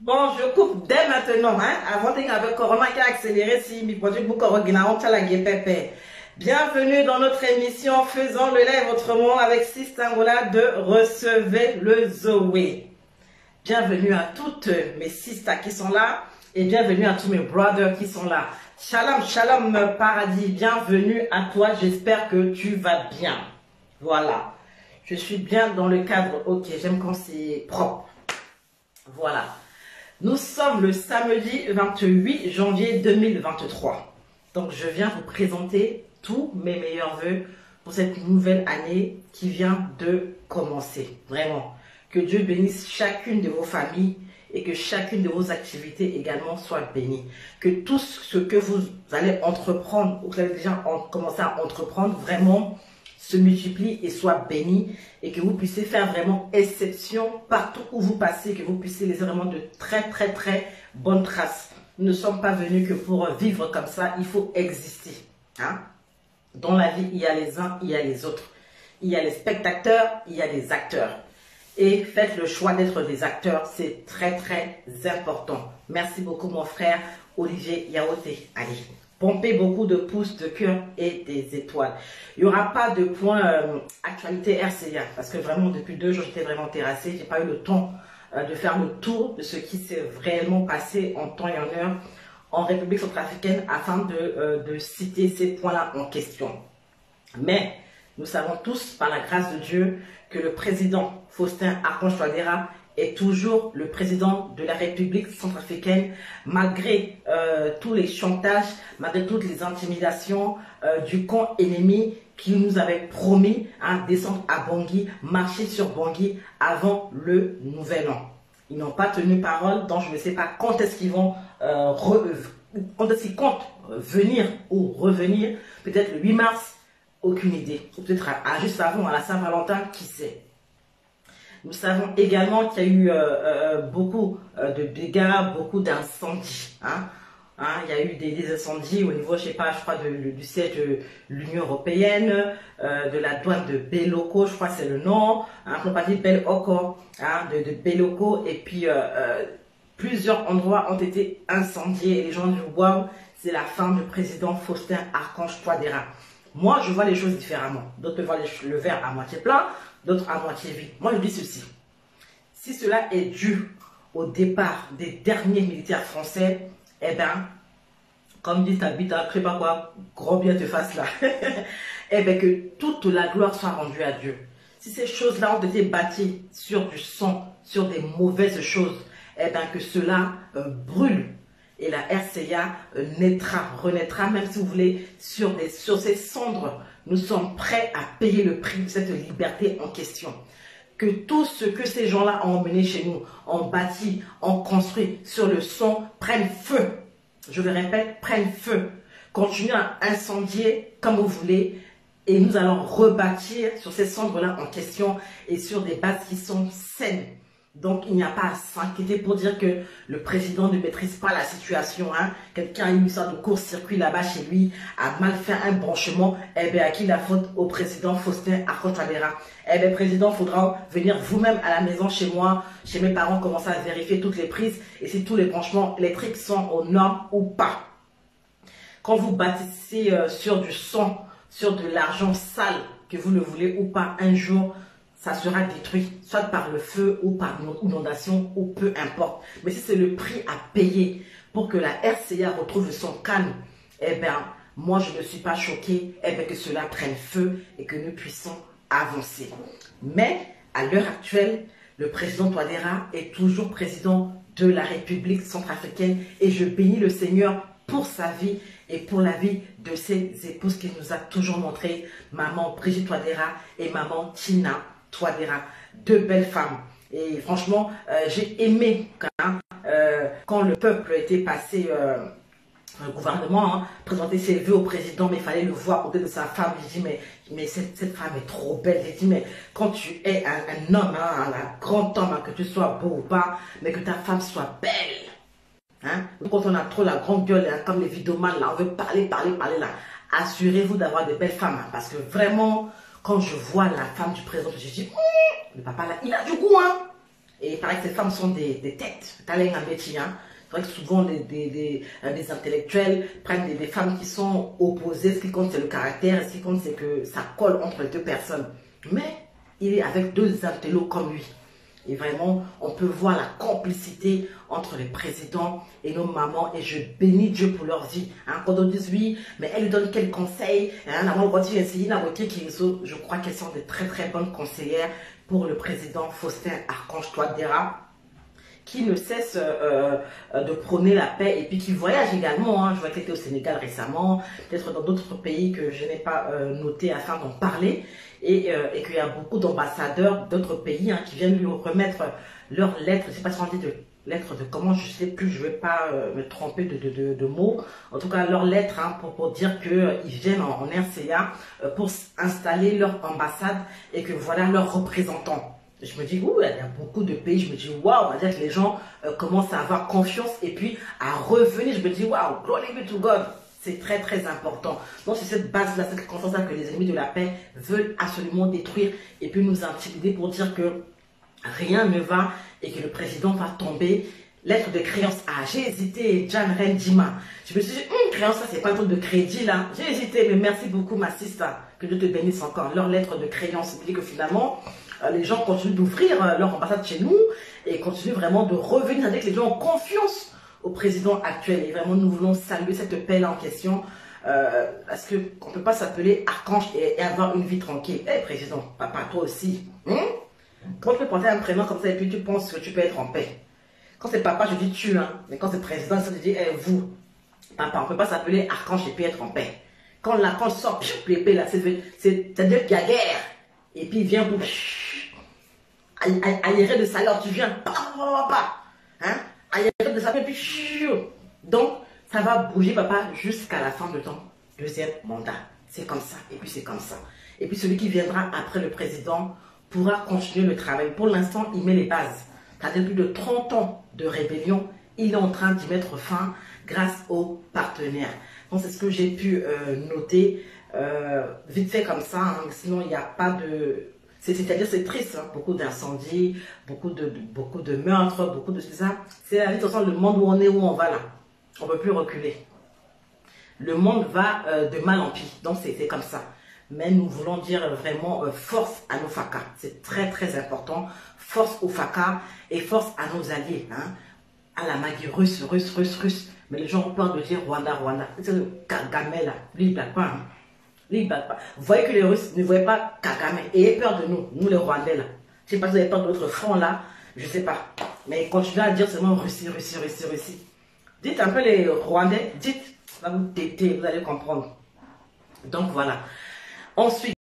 Bon, je coupe dès maintenant, hein, avant avec Corona qui a accéléré si mi produit beaucoup Corona, la guépépé. Bienvenue dans notre émission Faisons le live autrement avec Sistangola de Recevez le Zoé. Bienvenue à toutes mes sisters qui sont là et bienvenue à tous mes brothers qui sont là. Shalom, shalom paradis, bienvenue à toi, j'espère que tu vas bien. Voilà, je suis bien dans le cadre, ok, j'aime quand c'est propre. Voilà. Nous sommes le samedi 28 janvier 2023. Donc, je viens vous présenter tous mes meilleurs vœux pour cette nouvelle année qui vient de commencer. Vraiment. Que Dieu bénisse chacune de vos familles et que chacune de vos activités également soit bénie. Que tout ce que vous allez entreprendre ou que vous avez déjà commencé à entreprendre vraiment se multiplie et soit béni et que vous puissiez faire vraiment exception partout où vous passez, que vous puissiez laisser vraiment de très bonnes traces. Nous ne sommes pas venus que pour vivre comme ça, il faut exister. Hein? Dans la vie, il y a les uns, il y a les autres. Il y a les spectateurs, il y a les acteurs. Et faites le choix d'être des acteurs, c'est très important. Merci beaucoup mon frère Olivier Yaoté. Allez, pompez beaucoup de pouces, de cœur et des étoiles. Il n'y aura pas de point actualité RCA parce que vraiment depuis 2 jours j'étais vraiment terrassée. J'ai pas eu le temps de faire le tour de ce qui s'est réellement passé en temps et en heure en République centrafricaine afin de citer ces points-là en question. Mais nous savons tous par la grâce de Dieu que le président Faustin Archange Touadéra est toujours le président de la République centrafricaine, malgré tous les chantages, malgré toutes les intimidations du camp ennemi qui nous avait promis à descendre à Bangui, marcher sur Bangui avant le nouvel an. Ils n'ont pas tenu parole, donc je ne sais pas quand est-ce qu'ils vont quand est-ce qu'ils comptent venir ou revenir, peut-être le 8 mars, aucune idée, ou peut-être juste avant, à la Saint-Valentin, qui sait. Nous savons également qu'il y a eu beaucoup de dégâts, beaucoup d'incendies. Il y a eu des incendies au niveau, je sais pas, je crois, du siège de l'Union Européenne, de la douane de Beloko, je crois que c'est le nom, on pas dit Beloko, de Beloko, et puis plusieurs endroits ont été incendiés et les gens disent waouh, c'est la fin du président Faustin Archange Touadéra. Moi, je vois les choses différemment. D'autres voient le verre à moitié plein, d'autres à moitié vide. Moi, je dis ceci. Si cela est dû au départ des derniers militaires français, eh bien, comme dit Tabitha, je sais pas quoi, gros bien te fasse là. Eh bien, que toute la gloire soit rendue à Dieu. Si ces choses-là ont été bâties sur du sang, sur des mauvaises choses, eh bien, que cela brûle. Et la RCA renaîtra, même si vous voulez, sur ces cendres. Nous sommes prêts à payer le prix de cette liberté en question. Que tout ce que ces gens-là ont emmené chez nous, ont bâti, ont construit sur le sang, prenne feu. Je le répète, prenne feu. Continuez à incendier comme vous voulez. Et nous allons rebâtir sur ces cendres-là en question et sur des bases qui sont saines. Donc, il n'y a pas à s'inquiéter pour dire que le président ne maîtrise pas la situation. Quelqu'un a eu une sorte de court-circuit là-bas chez lui, a mal fait un branchement. Eh bien, à qui la faute? Au président Faustin Archange Touadéra. Eh bien, président, il faudra venir vous-même à la maison chez moi, chez mes parents, commencer à vérifier toutes les prises et si tous les branchements électriques sont aux normes ou pas. Quand vous bâtissez sur du sang, sur de l'argent sale, que vous le voulez ou pas, un jour, ça sera détruit, soit par le feu ou par une inondation ou peu importe. Mais si c'est le prix à payer pour que la RCA retrouve son calme, eh bien, moi je ne suis pas choquée, eh bien, que cela prenne feu et que nous puissions avancer. Mais à l'heure actuelle, le président Touadéra est toujours président de la République centrafricaine et je bénis le Seigneur pour sa vie et pour la vie de ses épouses qu'il nous a toujours montré, maman Brigitte Touadéra et maman Tina Touadéra, 2 belles femmes. Et franchement, j'ai aimé quand le peuple était passé, le gouvernement, présenter ses vœux au président, mais il fallait le voir côté de sa femme. J'ai dit, mais cette femme est trop belle. J'ai dit, mais quand tu es un homme, un grand homme, que tu sois beau ou pas, mais que ta femme soit belle. Quand on a trop la grande gueule, comme les vidéomans, là, on veut parler là. Assurez-vous d'avoir des belles femmes, parce que vraiment, quand je vois la femme du président, je dis, le papa là, il a du goût, Et paraît que ces femmes sont des têtes. T'as l'air un métier, hein. C'est vrai que souvent des intellectuels prennent des femmes qui sont opposées. Ce qui compte, c'est le caractère. Ce qui compte, c'est que ça colle entre les deux personnes. Mais il est avec deux intellos comme lui. Et vraiment, on peut voir la complicité entre les présidents et nos mamans. Et je bénis Dieu pour leur vie. Hein, quand on dit oui, mais elle lui donne quel conseil? Je crois qu'elles sont de très très bonnes conseillères pour le président Faustin Archange Touadéra, qui ne cesse de prôner la paix et puis qui voyage également. Hein. Je vois qu'il était au Sénégal récemment, peut-être dans d'autres pays que je n'ai pas noté afin d'en parler. Et qu'il y a beaucoup d'ambassadeurs d'autres pays, hein, qui viennent lui remettre leurs lettres. Je ne sais pas si on dit de lettres de comment, je ne sais plus, je ne vais pas me tromper de mots. En tout cas, leurs lettres, hein, pour dire qu'ils viennent en RCA pour installer leur ambassade et que voilà leurs représentants. Je me dis, ouh, il y a beaucoup de pays, je me dis, waouh, on va dire que les gens commencent à avoir confiance et puis à revenir. Je me dis, waouh, glory be to God. C'est très très important. Donc c'est cette base-là, cette confiance-là que les ennemis de la paix veulent absolument détruire et puis nous intimider pour dire que rien ne va et que le président va tomber. Lettre de créance. Ah, j'ai hésité, Jan Rendima. Je me suis dit, créance, ça c'est pas un truc de crédit là. J'ai hésité, mais merci beaucoup ma sister. Que Dieu te bénisse encore. Leur lettre de créance dit que finalement, les gens continuent d'ouvrir leur ambassade chez nous et continuent vraiment de revenir avec les gens ont confiance au président actuel. Et vraiment, nous voulons saluer cette paix-là en question. Parce qu'on ne peut pas s'appeler Archange et avoir une vie tranquille. Eh, président, papa, toi aussi. Quand tu peux porter un prénom comme ça et puis tu penses que tu peux être en paix. Quand c'est papa, je dis tu, hein. Mais quand c'est président, ça te dit, eh, vous. Papa, on ne peut pas s'appeler Archange et puis être en paix. Quand l'archange sort, l'épée là, c'est-à-dire qu'il y a guerre. Et puis il vient pour... aérer de salaire, tu viens. Hein? De ça, et puis, donc, ça va bouger, papa, jusqu'à la fin de ton deuxième mandat. C'est comme ça, et puis c'est comme ça. Et puis celui qui viendra après le président pourra continuer le travail. Pour l'instant, il met les bases. C'est-à-dire plus de 30 ans de rébellion, il est en train d'y mettre fin grâce aux partenaires. Donc, c'est ce que j'ai pu noter vite fait comme ça. Hein. Sinon, il n'y a pas de... C'est-à-dire, c'est triste, hein. Beaucoup d'incendies, beaucoup de meurtres, beaucoup de ça. C'est la vie, de toute façon, le monde où on est, où on va là. On ne peut plus reculer. Le monde va de mal en pis. Donc, c'est comme ça. Mais nous voulons dire vraiment force à nos FACA. C'est très, très important. Force aux FACA et force à nos alliés. Hein. À la magie russe. Mais les gens ont peur de dire Rwanda. C'est le Kagame là. Lui, il ne blague pas. Hein. Vous voyez que les Russes ne voyaient pas Kagame et aient peur de nous les Rwandais là. Je ne sais pas si vous avez peur de notre front là, je ne sais pas. Mais continuez à dire seulement Russie. Dites un peu les Rwandais, dites, ça va vous téter, vous allez comprendre. Donc voilà. Ensuite,